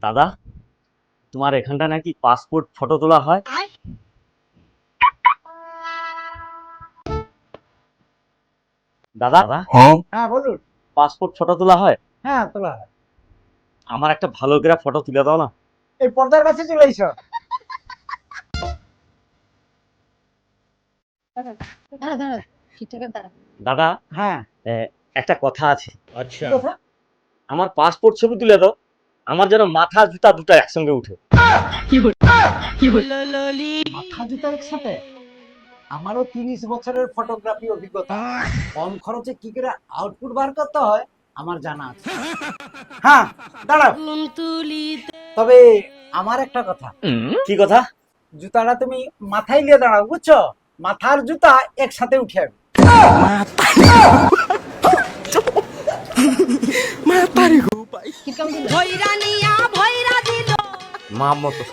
দাদা, তোমার এখানটা নাকি পাসপোর্ট ফটো তোলা হয়? দাদা দাদা, হ্যাঁ বলুন। পাসপোর্ট ফটো তোলা হয়? হ্যাঁ তোলা হয়। আমার একটা ভালো করে ফটো তুলে দাও না। এই পর্দার কাছে চলে এসো। দাদা, হ্যাঁ এ, একটা কথা আছে। কি কথা? আমার পাসপোর্ট ছবি তুলে দাও, আমার যেন মাথা জুতা দুটো একসঙ্গে উঠে। মাথা জুতার একসাথে? আমারও 30 বছরের ফটোগ্রাফি অভিজ্ঞতা। কম খরচে কি করে আউটপুট বার করতে হয় আমার জানা আছে। হ্যাঁ দাঁড়াও, তবে আমার একটা কথা। কি কথা? জুতাটা তুমি মাথায় নিয়ে দাঁড়াও, বুঝছো? মাথার জুতা একসাথে উঠে যাবে। মা মতো